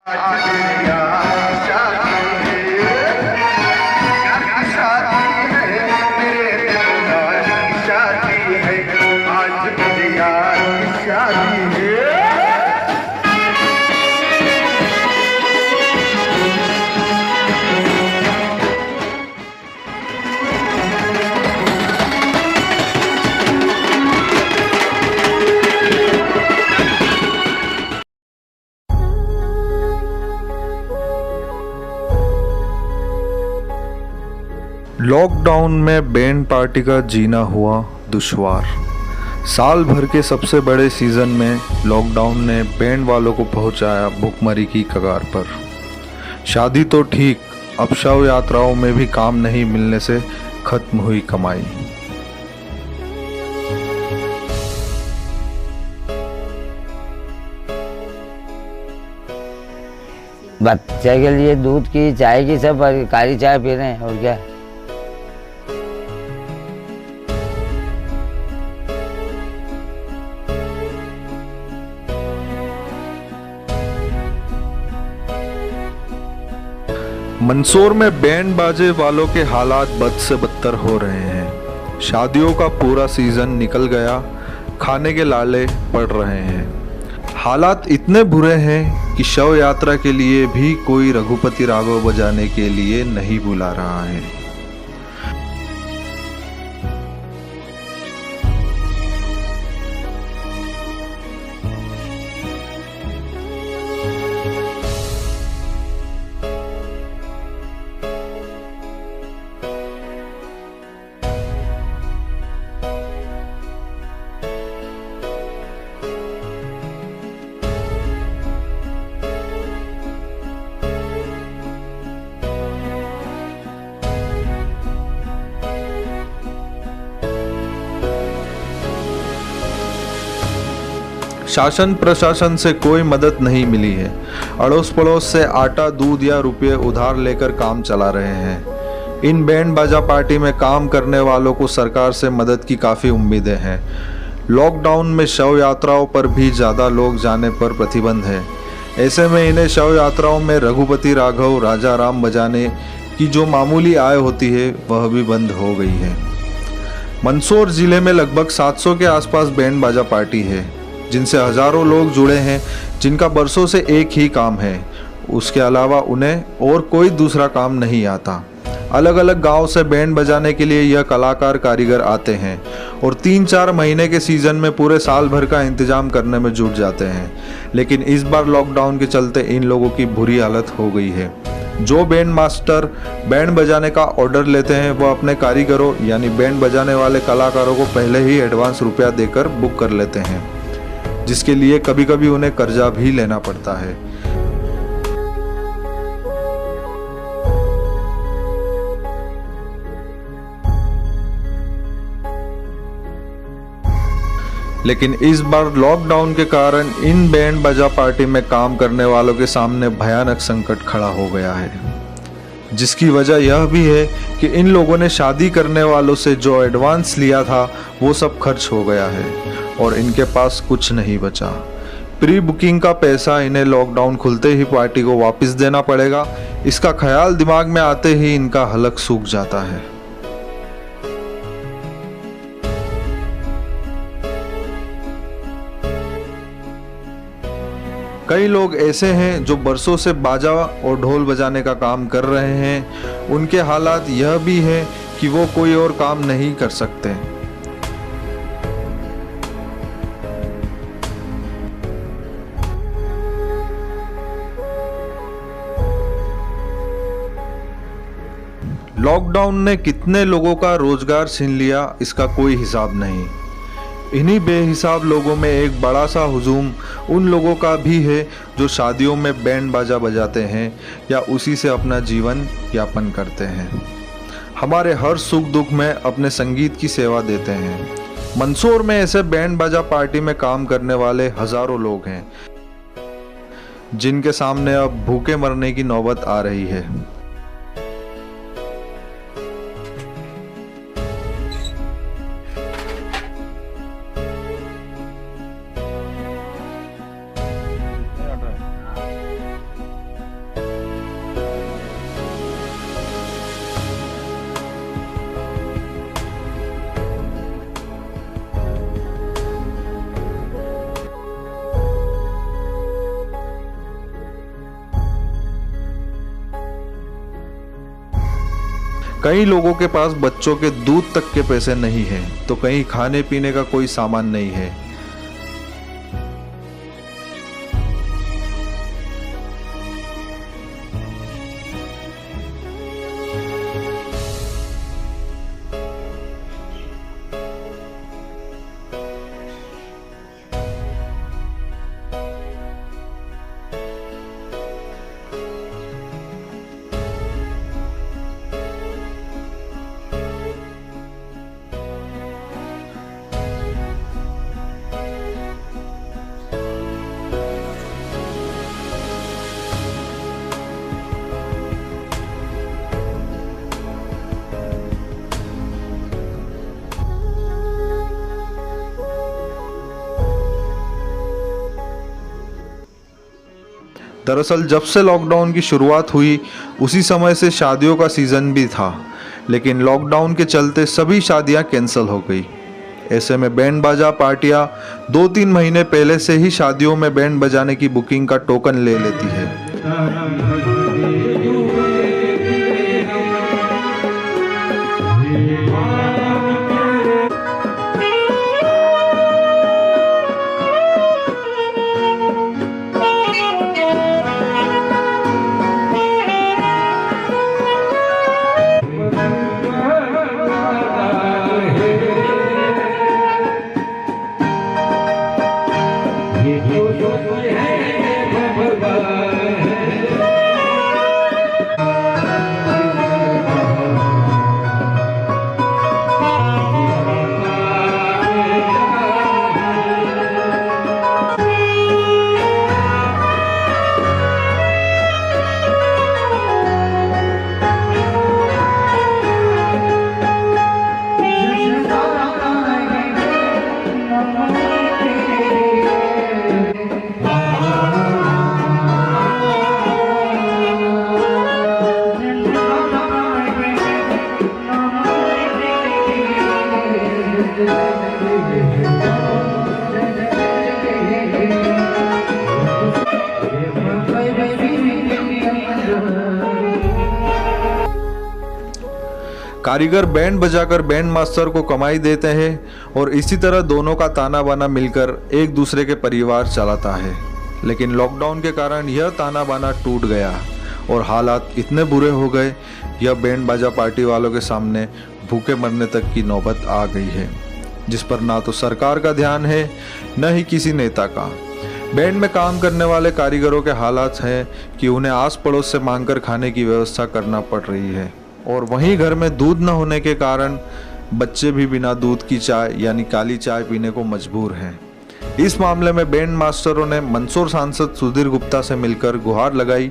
आज दुनिया की शादी है, शादी है, मेरे दिलदार की शादी है, आज दुनिया की शादी है। लॉकडाउन में बैंड पार्टी का जीना हुआ दुश्वार। साल भर के सबसे बड़े सीज़न में लॉकडाउन ने बैंड वालों को पहुंचाया भुखमरी की कगार पर। शादी तो ठीक, अब शव यात्राओं में भी काम नहीं मिलने से खत्म हुई कमाई। बच्चे के लिए दूध की चाय की सब काली चाय पी रहे हैं और क्या। मंदसौर में बैंड बाजे वालों के हालात बद से बदतर हो रहे हैं। शादियों का पूरा सीजन निकल गया, खाने के लाले पड़ रहे हैं। हालात इतने बुरे हैं कि शव यात्रा के लिए भी कोई रघुपति राघव बजाने के लिए नहीं बुला रहा है। शासन प्रशासन से कोई मदद नहीं मिली है। अड़ोस पड़ोस से आटा, दूध या रुपये उधार लेकर काम चला रहे हैं। इन बैंड बाजा पार्टी में काम करने वालों को सरकार से मदद की काफ़ी उम्मीदें हैं। लॉकडाउन में शव यात्राओं पर भी ज़्यादा लोग जाने पर प्रतिबंध है। ऐसे में इन्हें शव यात्राओं में रघुपति राघव, राजा राम बजाने की जो मामूली आय होती है वह भी बंद हो गई है। मंदसौर ज़िले में लगभग 700 के आसपास बैंड बाजा पार्टी है, जिनसे हजारों लोग जुड़े हैं, जिनका बरसों से एक ही काम है। उसके अलावा उन्हें और कोई दूसरा काम नहीं आता। अलग अलग गांव से बैंड बजाने के लिए यह कलाकार कारीगर आते हैं और 3-4 महीने के सीज़न में पूरे साल भर का इंतजाम करने में जुट जाते हैं। लेकिन इस बार लॉकडाउन के चलते इन लोगों की बुरी हालत हो गई है। जो बैंड मास्टर बैंड बजाने का ऑर्डर लेते हैं वह अपने कारीगरों यानी बैंड बजाने वाले कलाकारों को पहले ही एडवांस रुपया देकर बुक कर लेते हैं, जिसके लिए कभी कभी उन्हें कर्जा भी लेना पड़ता है। लेकिन इस बार लॉकडाउन के कारण इन बैंड बाजा पार्टी में काम करने वालों के सामने भयानक संकट खड़ा हो गया है, जिसकी वजह यह भी है कि इन लोगों ने शादी करने वालों से जो एडवांस लिया था वो सब खर्च हो गया है और इनके पास कुछ नहीं बचा। प्री बुकिंग का पैसा इन्हें लॉकडाउन खुलते ही पार्टी को वापस देना पड़ेगा। इसका ख्याल दिमाग में आते ही इनका हलक सूख जाता है। कई लोग ऐसे हैं जो बरसों से बाजा और ढोल बजाने का काम कर रहे हैं। उनके हालात यह भी हैं कि वो कोई और काम नहीं कर सकते। लॉकडाउन ने कितने लोगों का रोजगार छीन लिया, इसका कोई हिसाब नहीं। इन्हीं बेहिसाब लोगों में एक बड़ा सा हुजूम उन लोगों का भी है जो शादियों में बैंड बाजा बजाते हैं या उसी से अपना जीवन यापन करते हैं। हमारे हर सुख दुख में अपने संगीत की सेवा देते हैं। मंदसौर में ऐसे बैंड बाजा पार्टी में काम करने वाले हजारों लोग हैं, जिनके सामने अब भूखे मरने की नौबत आ रही है। कई लोगों के पास बच्चों के दूध तक के पैसे नहीं हैं, तो कहीं खाने पीने का कोई सामान नहीं है। दरअसल जब से लॉकडाउन की शुरुआत हुई उसी समय से शादियों का सीज़न भी था, लेकिन लॉकडाउन के चलते सभी शादियां कैंसिल हो गई। ऐसे में बैंड बाजा पार्टियां 2-3 महीने पहले से ही शादियों में बैंड बजाने की बुकिंग का टोकन ले लेती है। कारीगर बैंड बजाकर बैंड मास्टर को कमाई देते हैं और इसी तरह दोनों का ताना बाना मिलकर एक दूसरे के परिवार चलाता है। लेकिन लॉकडाउन के कारण यह ताना बाना टूट गया और हालात इतने बुरे हो गए, यह बैंड बाजा पार्टी वालों के सामने भूखे मरने तक की नौबत आ गई है, जिस पर ना तो सरकार का ध्यान है न ही किसी नेता का। बैंड में काम करने वाले कारीगरों के हालात हैं कि उन्हें आस पड़ोस से मांगकर खाने की व्यवस्था करना पड़ रही है, और वहीं घर में दूध न होने के कारण बच्चे भी बिना दूध की चाय यानी काली चाय पीने को मजबूर हैं। इस मामले में बैंड मास्टरों ने मंदसौर सांसद सुधीर गुप्ता से मिलकर गुहार लगाई।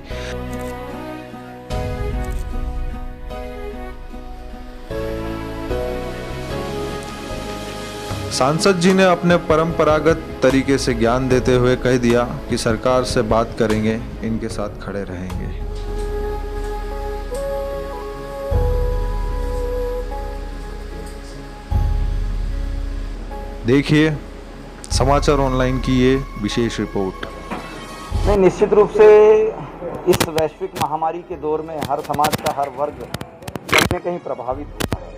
सांसद जी ने अपने परंपरागत तरीके से ज्ञान देते हुए कह दिया कि सरकार से बात करेंगे, इनके साथ खड़े रहेंगे। देखिए समाचार ऑनलाइन की ये विशेष रिपोर्ट। नहीं, निश्चित रूप से इस वैश्विक महामारी के दौर में हर समाज का हर वर्ग कहीं न कहीं प्रभावित होता है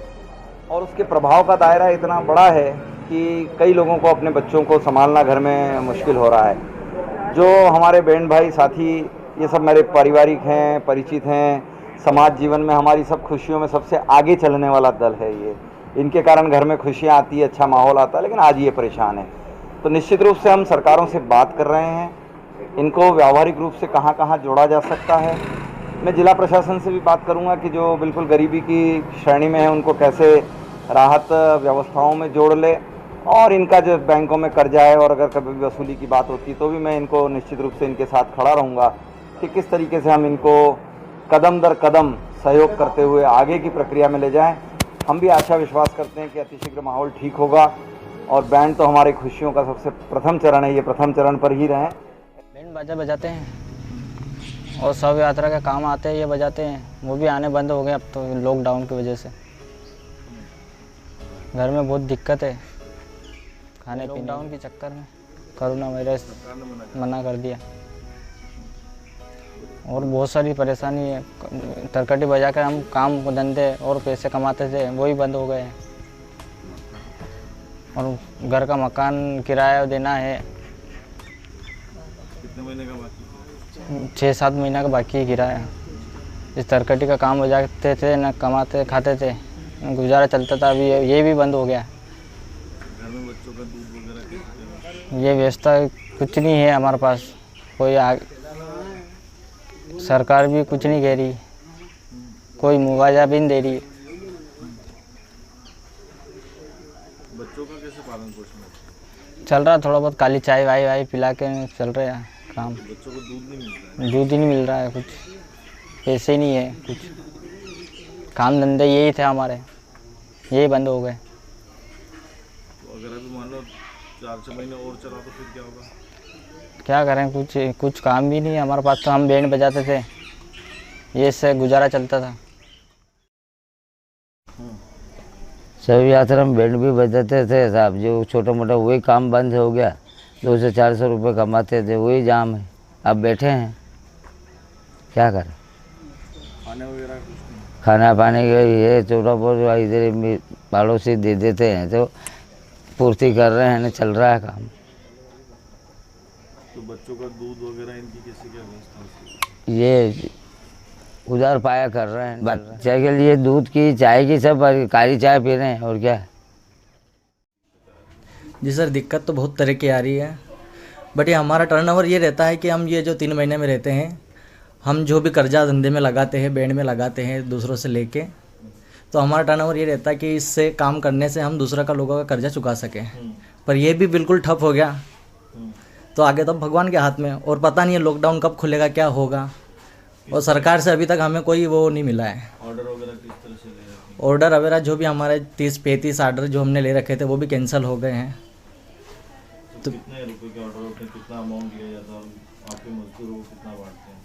और उसके प्रभाव का दायरा इतना बड़ा है कि कई लोगों को अपने बच्चों को संभालना घर में मुश्किल हो रहा है। जो हमारे बहन भाई साथी ये सब मेरे पारिवारिक हैं, परिचित हैं, समाज जीवन में हमारी सब खुशियों में सबसे आगे चलने वाला दल है ये। इनके कारण घर में खुशियाँ आती है, अच्छा माहौल आता है, लेकिन आज ये परेशान है। तो निश्चित रूप से हम सरकारों से बात कर रहे हैं, इनको व्यावहारिक रूप से कहाँ कहाँ जोड़ा जा सकता है। मैं जिला प्रशासन से भी बात करूँगा कि जो बिल्कुल गरीबी की श्रेणी में है उनको कैसे राहत व्यवस्थाओं में जोड़ ले, और इनका जो बैंकों में कर्जा है और अगर कभी वसूली की बात होती तो भी मैं इनको निश्चित रूप से इनके साथ खड़ा रहूँगा कि किस तरीके से हम इनको कदम दर कदम सहयोग करते हुए आगे की प्रक्रिया में ले जाएं। हम भी आशा विश्वास करते हैं कि अतिशीघ्र माहौल ठीक होगा और बैंड तो हमारी खुशियों का सबसे प्रथम चरण है, ये प्रथम चरण पर ही रहें। बैंड बाजा बजाते हैं और शव यात्रा का काम आते हैं, ये बजाते हैं, वो भी आने बंद हो गए अब तो लॉकडाउन की वजह से। घर में बहुत दिक्कत है खाने पीने। लॉकडाउन के चक्कर में कोरोना वायरस मना कर दिया। और बहुत सारी परेशानी है। तरकटी बजा कर हम काम धंधे और पैसे कमाते थे, वही बंद हो गए हैं। और घर का मकान किराया देना है। कितने महीने का बाकी? 6-7 महीना का बाकी है किराया। इस तरकटी का काम बजाते थे, न कमाते खाते थे, गुजारा चलता था। अभी ये भी बंद हो गया। घर में बच्चों का दूध वगैरह कैसे? ये व्यवस्था कुछ नहीं है हमारे पास। कोई सरकार भी कुछ नहीं कह रही, कोई मुआवजा भी नहीं दे रही। बच्चों का कैसे पालन पोषण? चल रहा थोड़ा बहुत, काली चाय वाई पिला के चल रहे हैं काम। बच्चों को दूध नहीं मिलता है? दूध ही नहीं मिल रहा है, कुछ पैसे ही नहीं है, कुछ काम धंधे यही थे हमारे, यही बंद हो गए। तो अगर अभी मान लो 4-6 महीने और चला तो फिर क्या होगा? क्या करें, कुछ काम भी नहीं है हमारे पास। तो हम बैंड बजाते थे, ये से गुजारा चलता था। शव यात्रा में बैंड भी बजाते थे साहब। जो छोटा मोटा वही काम बंद हो गया। 200-400 रुपये कमाते थे, वही जाम है। अब बैठे हैं, क्या करें? खाने वगैरह कुछ नहीं? खाना पानी का ये छोटा बहुत इधर पड़ोसी दे देते हैं, तो पूर्ति कर रहे हैं, चल रहा है काम। तो बच्चों का दूध वगैरह इनकी कैसे क्या व्यवस्था होती है? ये उधर पाया कर रहे हैं। बच्चे के लिए दूध की चाय की सब काली चाय पी रहे हैं, और क्या। जी सर, दिक्कत तो बहुत तरह की आ रही है, बट ये हमारा टर्नओवर ये रहता है कि हम ये जो 3 महीने में रहते हैं, हम जो भी कर्जा धंधे में लगाते हैं, बैंड में लगाते हैं दूसरों से लेके, तो हमारा टर्नओवर ये रहता है कि इससे काम करने से हम दूसरा का लोगों का कर्जा चुका सकें। पर ये भी बिल्कुल ठप हो गया, तो आगे तो भगवान के हाथ में। और पता नहीं है लॉकडाउन कब खुलेगा, क्या होगा। और सरकार से अभी तक हमें कोई वो नहीं मिला है। ऑर्डर वगैरह किस तरह से ले रहे हैं? ऑर्डर वगैरह जो भी हमारे 30-35 ऑर्डर जो हमने ले रखे थे, वो भी कैंसिल हो गए हैं। तो कितने रुपए के ऑर्डर होते हैं? कितना अमाउंट लिया जाता है? आपके मजदूरों को कितना बांटते हैं?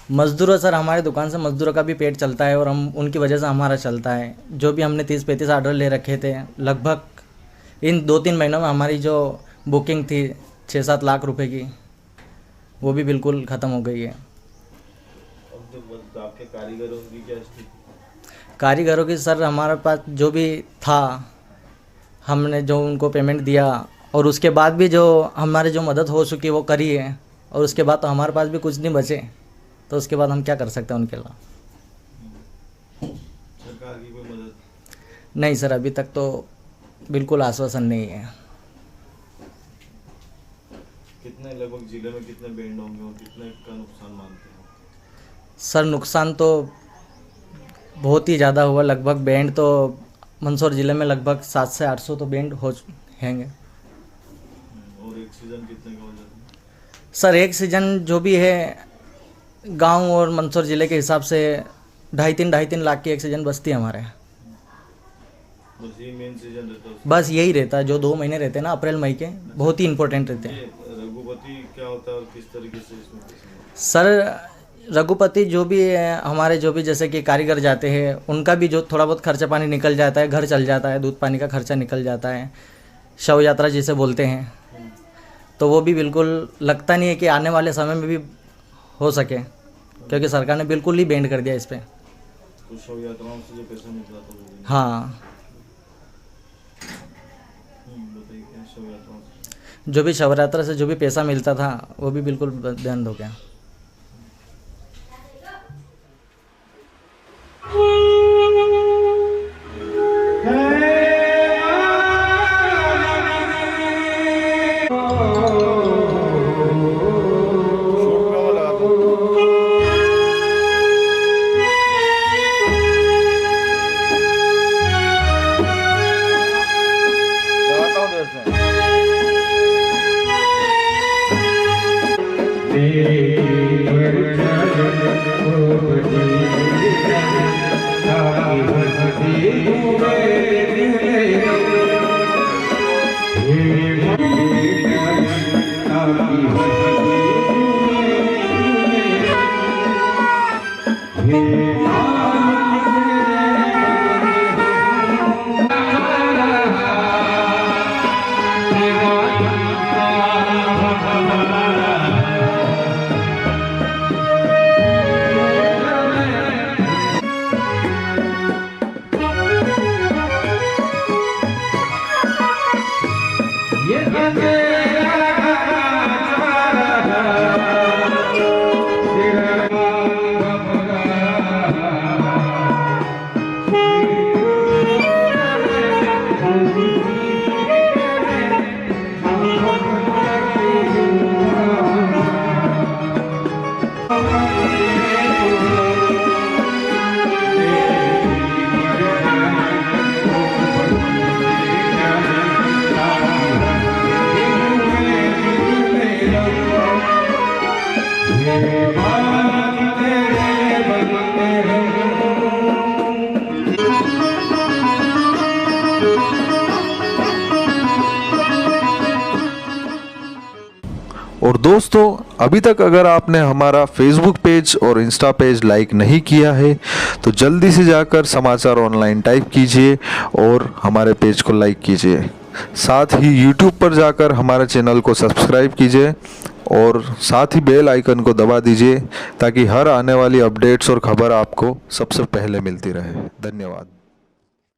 मज़दूरों सर, हमारे दुकान से मज़दूरों का भी पेट चलता है, और हम उनकी वजह से हमारा चलता है। जो भी हमने 30-35 ऑर्डर ले रखे थे, लगभग इन 2-3 महीनों में हमारी जो बुकिंग थी 6-7 लाख रुपए की, वो भी बिल्कुल ख़त्म हो गई है। अब जो आपके कारीगर हैं उनकी क्या स्थिति? कारीगरों की सर, हमारे पास जो भी था, हमने जो उनको पेमेंट दिया, और उसके बाद भी जो हमारे जो मदद हो चुकी वो करी है, और उसके बाद तो हमारे पास भी कुछ नहीं बचे, तो उसके बाद हम क्या कर सकते हैं उनके अलावा। सरकार की कोई मदद? नहीं सर, अभी तक तो बिल्कुल आश्वासन नहीं है। कितने लगभग जिले में कितने बैंड होंगे और कितने का नुकसान मानते हैं? सर, नुकसान तो बहुत ही ज़्यादा हुआ। लगभग बैंड तो मंदसौर ज़िले में लगभग 700 से 800 तो बैंड होंगे। और एक सीजन कितने का हो जाता है? सर, एक सीज़न जो भी है गांव और मंदसौर ज़िले के हिसाब से 2.5-3 लाख की एक सीज़न बचती है हमारे। बस ये मेन सीजन रहता है? बस यही रहता है, जो 2 महीने रहते हैं ना, अप्रैल मई के, बहुत ही इंपॉर्टेंट रहते हैं। रघुपति क्या होता है और किस तरीके से इसमें पैसे मिलते हैं? सर, रघुपति जो भी है हमारे, जो भी जैसे कि कारीगर जाते हैं, उनका भी जो थोड़ा बहुत खर्चा पानी निकल जाता है, घर चल जाता है, दूध पानी का खर्चा निकल जाता है, शव यात्रा जिसे बोलते हैं, तो वो भी बिल्कुल लगता नहीं है कि आने वाले समय में भी हो सके, क्योंकि सरकार ने बिल्कुल ही बैंड कर दिया इस पर। तो शव यात्राओं से जो पैसा मिलता था वो भी? हाँ, बताइए क्या शव यात्राओं से? जो भी शव यात्रा से जो भी पैसा मिलता था वो भी बिल्कुल बंद हो गया। और दोस्तों, अभी तक अगर आपने हमारा फेसबुक पेज और इंस्टा पेज लाइक नहीं किया है तो जल्दी से जाकर समाचार ऑनलाइन टाइप कीजिए और हमारे पेज को लाइक कीजिए। साथ ही यूट्यूब पर जाकर हमारे चैनल को सब्सक्राइब कीजिए और साथ ही बेल आइकन को दबा दीजिए ताकि हर आने वाली अपडेट्स और खबर आपको सबसे पहले मिलती रहे। धन्यवाद।